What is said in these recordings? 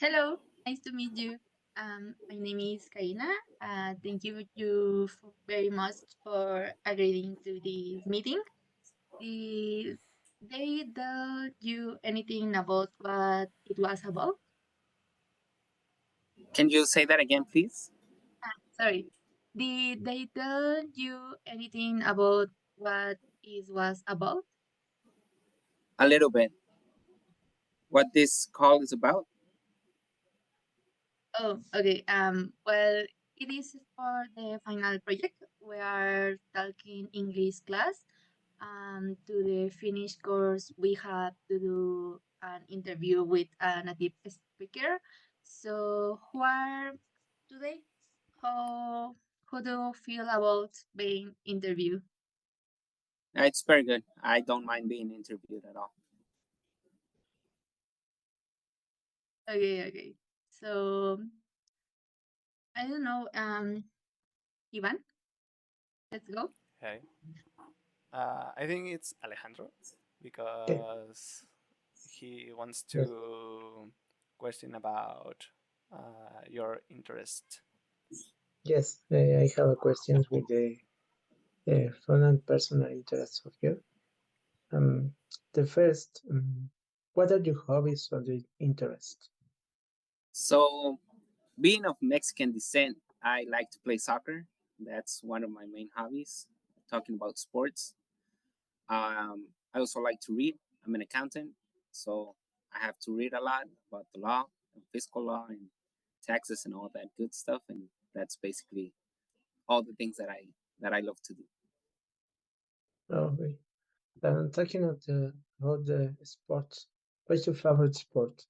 Hello, nice to meet you. My name is Karina. Thank you very much for agreeing to this meeting. Did they tell you anything about what it was about? Can you say that again, please? Sorry. Did they tell you anything about what it was about? A little bit. What this call is about? Oh, okay. Well, it is for the final project. We are talking English class. To the finished course, we have to do an interview with a native speaker. So, who are today? How how do you feel about being interviewed? It's very good. I don't mind being interviewed at all. Okay, okay. So I don't know. Ivan, let's go. Hey, I think it's Alejandro Okay. because he wants Yes. to question about your interest. Yes. I have a question with the fun and personal interests of you. Um, the first, what are your hobbies or the interest? So, being of Mexican descent, I like to play soccer. That's one of my main hobbies. Talking about sports. I also like to read. I'm an accountant, so I have to read a lot about the law, and fiscal law, and taxes, and all that good stuff. And that's basically all the things that I love to do. Oh, okay. Talking about the sports, what's your favorite sport?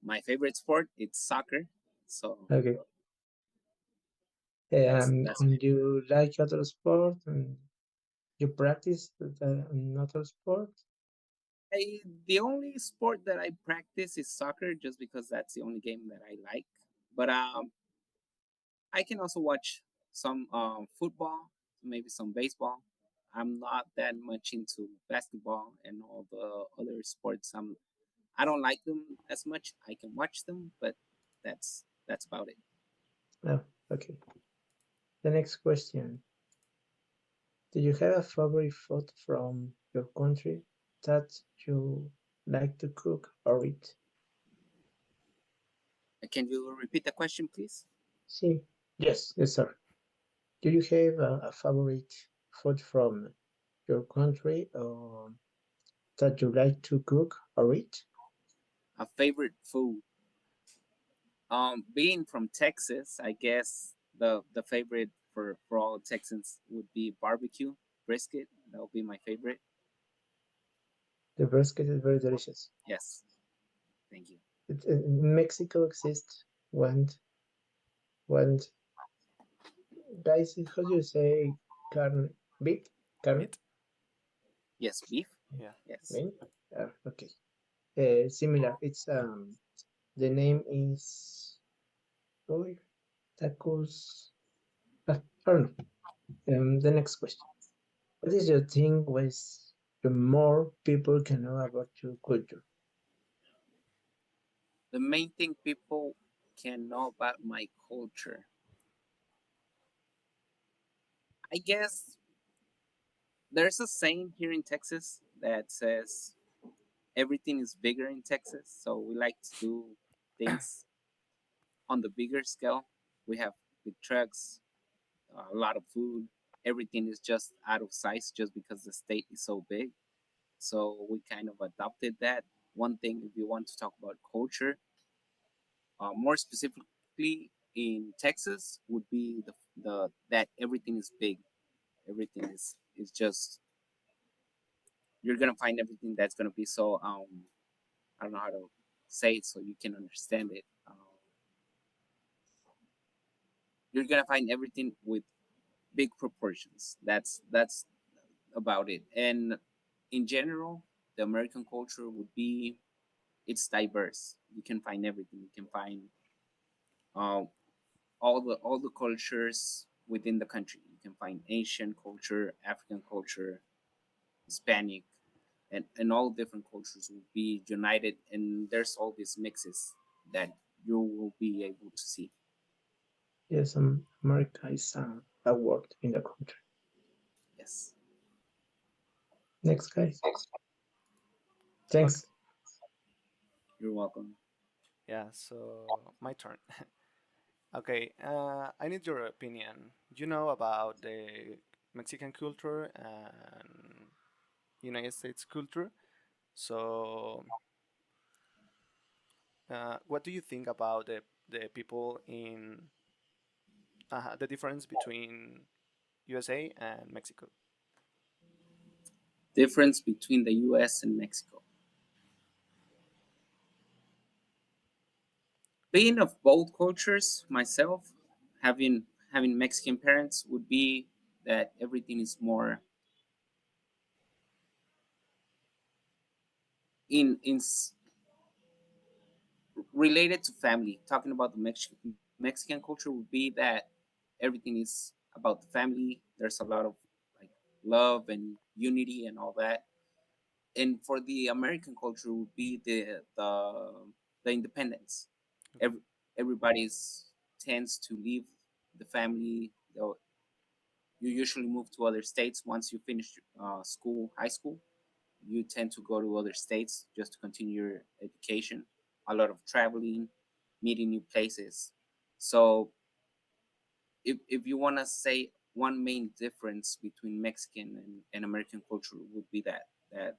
My favorite sport it's soccer. So Okay. that's And you like other sport and you practice another sport? the only sport that I practice is soccer, just because that's the only game that I like. But I can also watch some football, maybe some baseball. I'm not that much into basketball and all the other sports. I don't like them as much. I can watch them, but that's about it. Oh, okay. The next question. Do you have a favorite food from your country that you like to cook or eat? Can you repeat the question, please? See, yes, sir. Do you have a favorite food from your country or that you like to cook or eat? A favorite food. Being from Texas, I guess the favorite for all Texans would be barbecue brisket. That would be my favorite. The brisket is very delicious. Yes, thank you. In Mexico exists one guys. How do you say carne? Beef? Carne? Meat? Yes, beef. Yeah. Yes. Meat? Okay. Similar. It's the name is oh, tacos. I don't know. The next question. What is your thing with the more people can know about your culture? The main thing people can know about my culture, I guess, there's a saying here in Texas that says everything is bigger in Texas. So we like to do things on the bigger scale. We have big trucks, a lot of food. Everything is just out of size just because the state is so big. So we kind of adopted that. One thing, if you want to talk about culture, more specifically in Texas, would be the that everything is big. Everything is just you're gonna find everything that's gonna be so I don't know how to say it so you can understand it. You're gonna find everything with big proportions. That's about it. And in general, the American culture would be it's diverse. You can find everything. You can find uh, all the cultures within the country. You can find Asian culture, African culture, Hispanic, and all different cultures will be united, and there's all these mixes. that you will be able to see. Yes, America is a word in the country. Yes. Next, guys. Okay. Thanks. You're welcome. Yeah. So my turn. Okay. I need your opinion. You know about the Mexican culture and United States culture. So, what do you think about the people in the difference between USA and Mexico? Difference between the US and Mexico. Being of both cultures myself, having having Mexican parents would be that everything is more in related to family. Talking about the Mexican culture would be that everything is about the family. There's a lot of like love and unity and all that. And for the American culture would be the independence. Okay. Every, everybody's tends to leave the family. You usually move to other states once you finish school, high school. You tend to go to other states just to continue your education. A lot of traveling, meeting new places. So if you want to say one main difference between Mexican and American culture would be that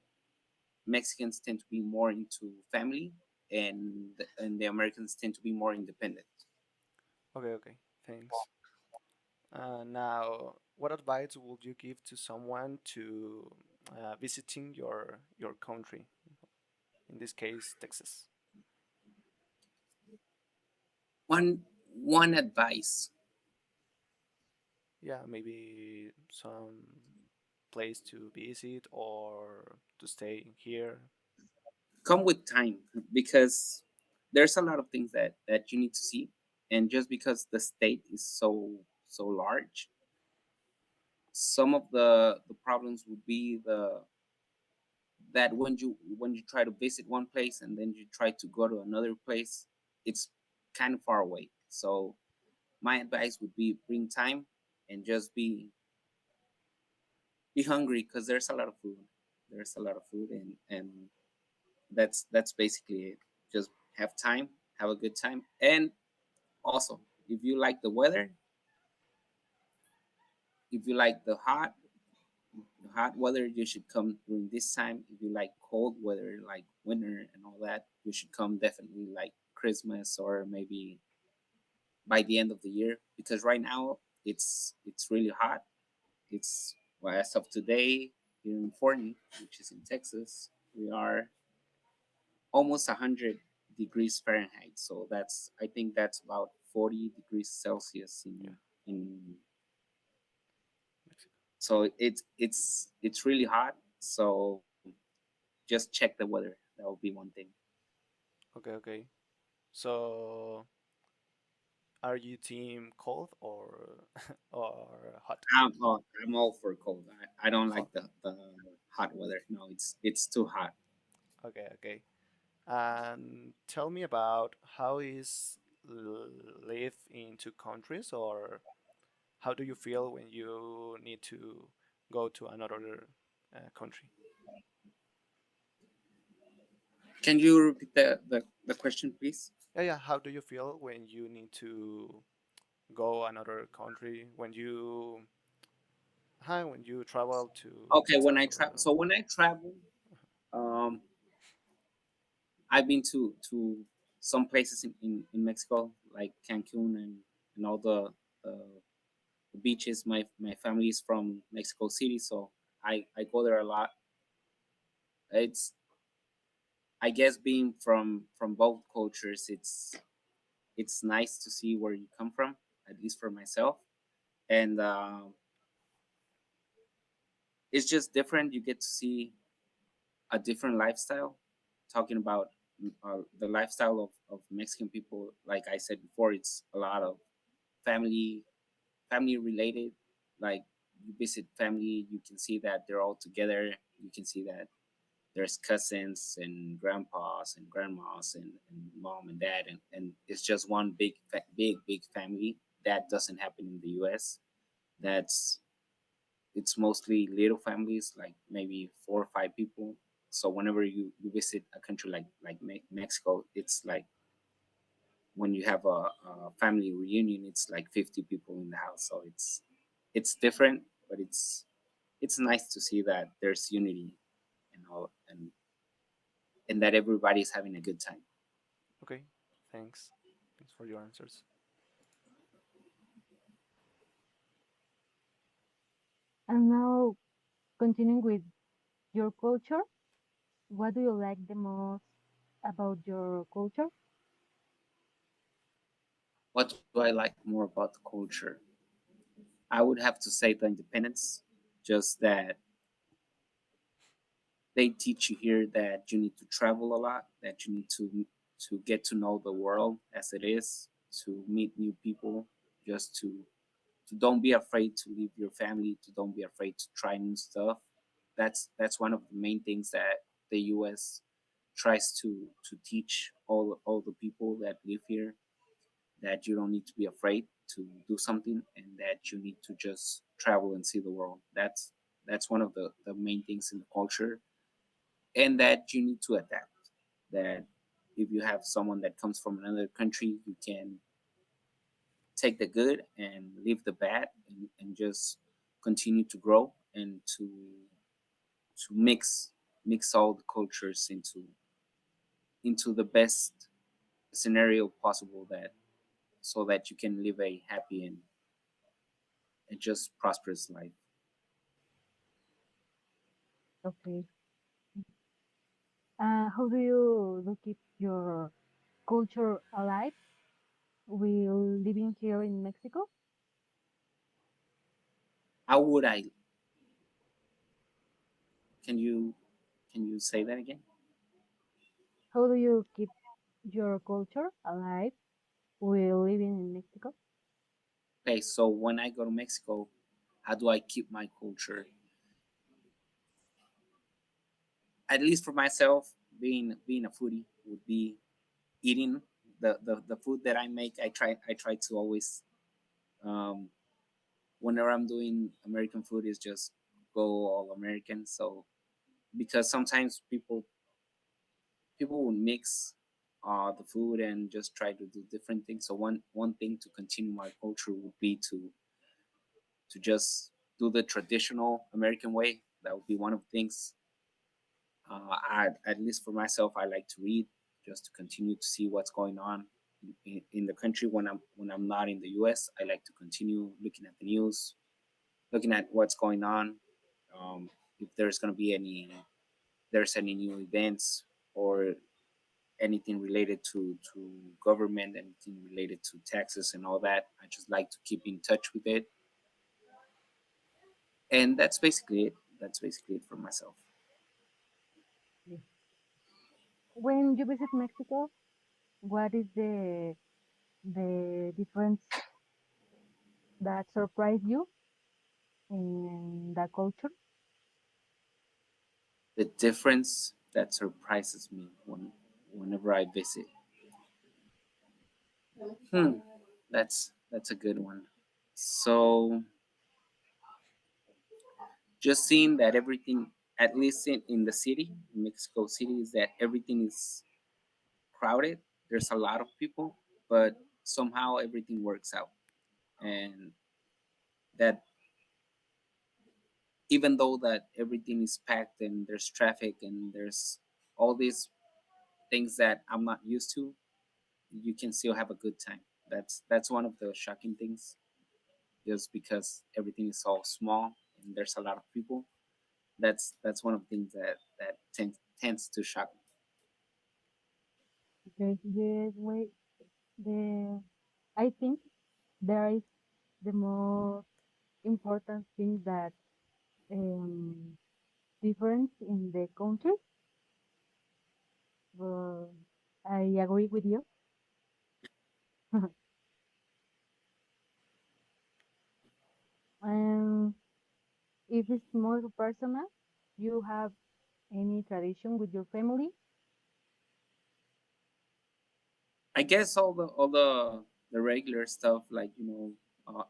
Mexicans tend to be more into family and the Americans tend to be more independent. Okay. Okay. Thanks. Now, what advice would you give to someone to visiting your country? In this case, Texas. One advice: Yeah, maybe some place to visit or to stay here. come with time because there's a lot of things that you need to see, and just because the state is so large, some of the problems would be the that when you try to visit one place and then you try to go to another place, it's kind of far away. So my advice would be bring time and just be hungry because there's a lot of food. There's a lot of food, and that's basically it. Just have time, have a good time, and also if you like the weather, if you like the hot weather, you should come during this time. If you like cold weather, like winter and all that, you should come definitely like Christmas or maybe by the end of the year. Because right now it's really hot. It's well, as of today here in Forney, which is in Texas, we are almost 100 degrees Fahrenheit. So I think that's about 40 degrees Celsius Yeah, in Mexico. so it's really hot. So just check the weather. That would be one thing. Okay, okay. So, are you team cold or or hot? I'm all for cold. I don't Hot. like the hot weather. No, it's too hot. Okay, okay. And tell me about how is live in two countries, or how do you feel when you need to go to another country? Can you repeat the question, please? Yeah, yeah. How do you feel when you need to go another country? When you travel to Okay, when Texas I travel, or so when I travel, um, I've been to some places in Mexico, like Cancun and all the beaches. My family is from Mexico City, so I go there a lot. It's I guess being from both cultures, it's nice to see where you come from, at least for myself, and it's just different. You get to see a different lifestyle. Talking about the lifestyle of Mexican people, like I said before, it's a lot of family family related. Like you visit family, you can see that they're all together. You can see that there's cousins and grandpas and grandmas and mom and dad, and it's just one big family. That doesn't happen in the US. That's it's mostly little families, like maybe 4 or 5 people. So whenever you visit a country like Mexico, it's like when you have a family reunion, it's like 50 people in the house. So it's different, but it's nice to see that there's unity and all, and that everybody's having a good time. Okay, thanks. Thanks for your answers. And now, continuing with your culture, what do you like the most about your culture? What do I like more about the culture? I would have to say the independence, just that they teach you here that you need to travel a lot, that you need to get to know the world as it is, to meet new people, just to don't be afraid to leave your family, to don't be afraid to try new stuff. That's one of the main things that the US tries to teach all the people that live here, that you don't need to be afraid to do something, and that you need to just travel and see the world. That's one of the main things in the culture, and that you need to adapt. That if you have someone that comes from another country, you can take the good and leave the bad, and just continue to grow and to mix all the cultures into the best scenario possible, that so that you can live a happy and just prosperous life. Okay. How do you keep your culture alive while living here in Mexico? How would I? Can you say that again? How do you keep your culture alive while living in Mexico? Okay, so when I go to Mexico, how do I keep my culture? At least for myself, being a foodie would be eating the food that I make. I try to always, um, whenever I'm doing American food, is just go all American. So because sometimes people will mix the food and just try to do different things. So one thing to continue my culture would be to just do the traditional American way. That would be one of the things. At least for myself, I like to read, just to continue to see what's going on in the country. When I'm not in the U.S., I like to continue looking at the news, looking at what's going on. If there's any new events, or anything related to government, anything related to taxes and all that, I just like to keep in touch with it. And that's basically it for myself. Yes. When you visit Mexico, what is the difference that surprised you in the culture? The difference that surprises me whenever I visit. Hmm, that's a good one. So just seeing that everything, at least in the city, in Mexico City, is that everything is crowded. There's a lot of people, but somehow everything works out, and that even though that everything is packed and there's traffic and there's all these things that I'm not used to, you can still have a good time. That's one of the shocking things, just because everything is so small and there's a lot of people. That's one of the things that tends to shock me. Okay, yes, wait, the I think there is the most important thing that um, difference in the country. But I agree with you. And if it's more personal, you have Any tradition with your family? I guess all the regular stuff like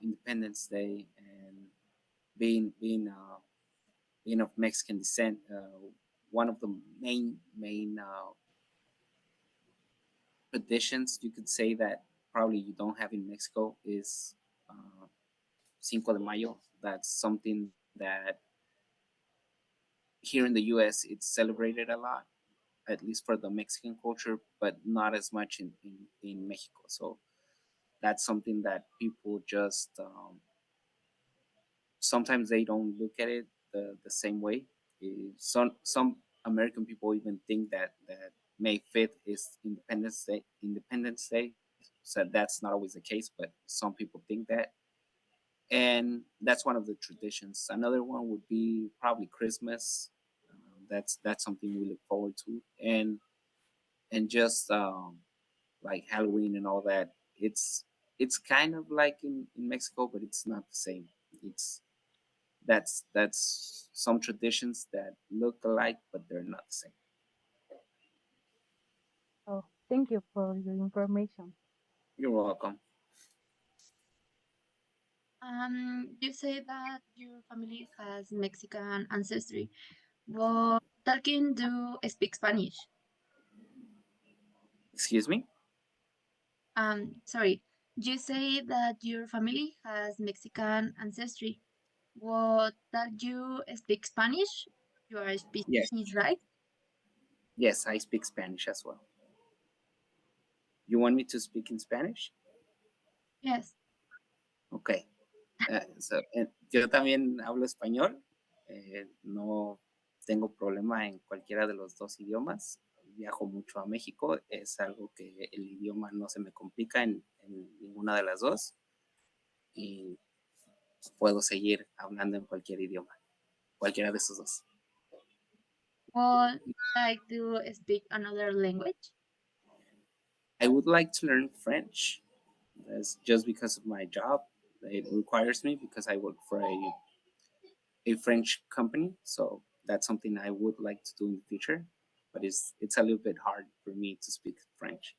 Independence Day and being being of Mexican descent. One of the main traditions you could say that probably you don't have in Mexico is uh, Cinco de Mayo. That's something that here in the U.S. it's celebrated a lot, at least for the Mexican culture, but not as much in Mexico. So that's something that people just sometimes they don't look at it the same way. Some American people even think that May 5th is Independence Day. So that's not always the case, but some people think that, and that's one of the traditions. Another one would be probably Christmas. That's something we look forward to, and just like Halloween and all that. It's kind of like in Mexico, but it's not the same. It's that's some traditions that look alike, but they're not the same. Oh, thank you for your information. You're welcome. You say that your family has Mexican ancestry, but talking do speak Spanish. Excuse me. Sorry. You say that your family has Mexican ancestry, but that you speak Spanish. You are speaking Yes, Spanish, right? yes, I speak Spanish as well. You want me to speak in Spanish? Yes. Okay. Yo también hablo español. No tengo problema en cualquiera de los dos idiomas. Viajo mucho a México. Es algo que el idioma no se me complica en ninguna de las dos. Y puedo seguir hablando en cualquier idioma, cualquiera de esos dos. Would you like to speak another language? I would like to learn French. That's just because of my job. It requires me because I work for a French company. So that's something I would like to do in the future. But it's a little bit hard for me to speak French.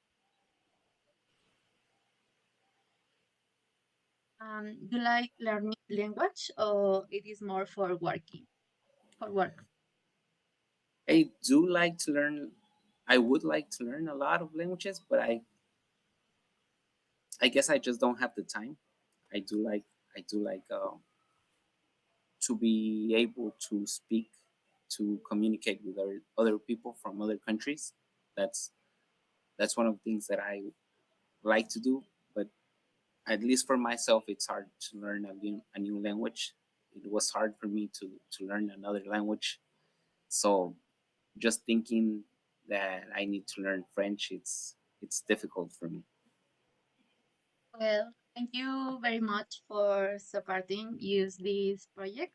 You like learning language, or it is more for working, for work? I do like to learn. I would like to learn a lot of languages, but I guess I just don't have the time. I do like I do like to be able to speak, to communicate with other people from other countries. That's that's one of the things that I like to do. But at least for myself, it's hard to learn a new language. It was hard for me to learn another language. So just thinking that I need to learn French, it's difficult for me. Well, thank you very much for supporting use this project.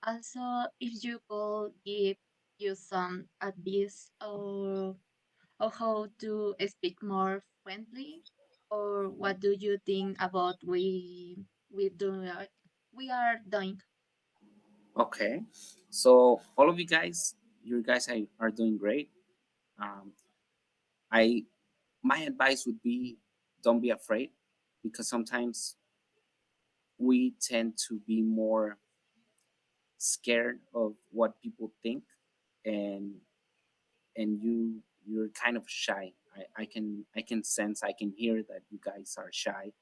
Also, if you could give you some advice or how to speak more friendly, or what do you think about we do we are doing? Okay, so all of you guys are doing great. Um, I My advice would be don't be afraid because sometimes we tend to be more scared of what people think, and you're kind of shy. I can sense, I can hear that you guys are shy,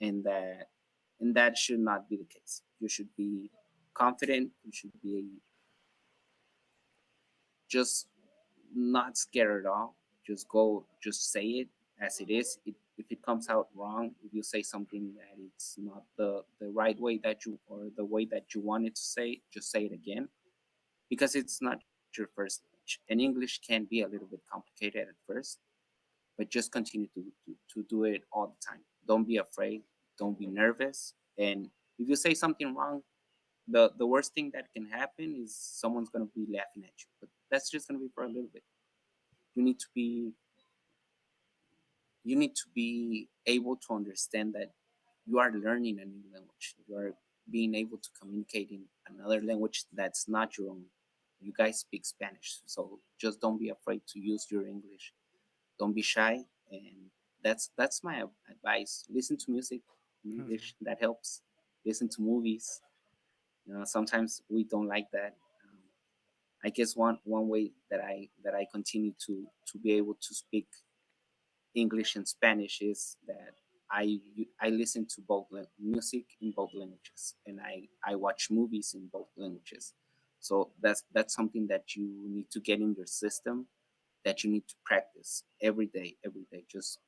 and that should not be the case. You should be confident. You should be just not scared at all. Just go, just say it as it is. If it comes out wrong, if you say something that it's not the right way that you or the way that you wanted to say, just say it again because it's not your first language. And English can be a little bit complicated at first, but just continue to do it all the time. Don't be afraid. Don't be nervous. And if you say something wrong, the worst thing that can happen is someone's gonna be laughing at you. But that's just gonna be for a little bit. You need to be you need to be able to understand that you are learning a new language. You are being able to communicate in another language that's not your own. you guys speak Spanish. So just don't be afraid to use your English. Don't be shy, and that's my advice. Listen to music in Mhm. English. That helps. Listen to movies. Sometimes we don't like that. I guess one way that I continue to be able to speak English and Spanish is that I listen to both music in both languages, and I watch movies in both languages. So that's something that you need to get in your system, that you need to practice every day, every day. Just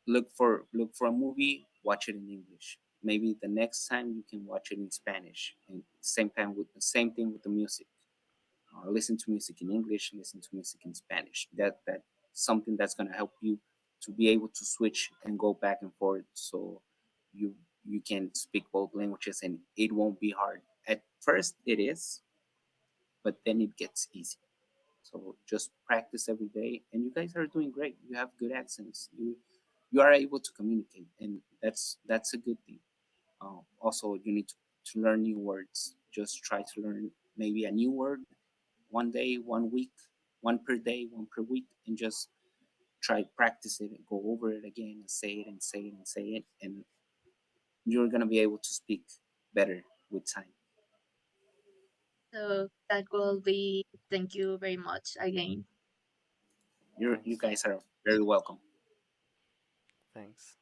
look for a movie, watch it in English. Maybe the next time you can watch it in Spanish, and same thing with the music. Listen to music in English, listen to music in Spanish. That something that's gonna help you to be able to switch and go back and forth, so you you can speak both languages, and it won't be hard. At first, it is, but then it gets easy. So just practice every day, and you guys are doing great. You have good accents. You are able to communicate, and that's a good thing. Also, you need to learn new words. Just try to learn maybe a new word one day, 1 week, one per day, one per week, and just try practice it and go over it again and say it and say it and say it, and you're gonna be able to speak better with time. So that will be thank you very much again. You Thanks. guys are very welcome. Thanks.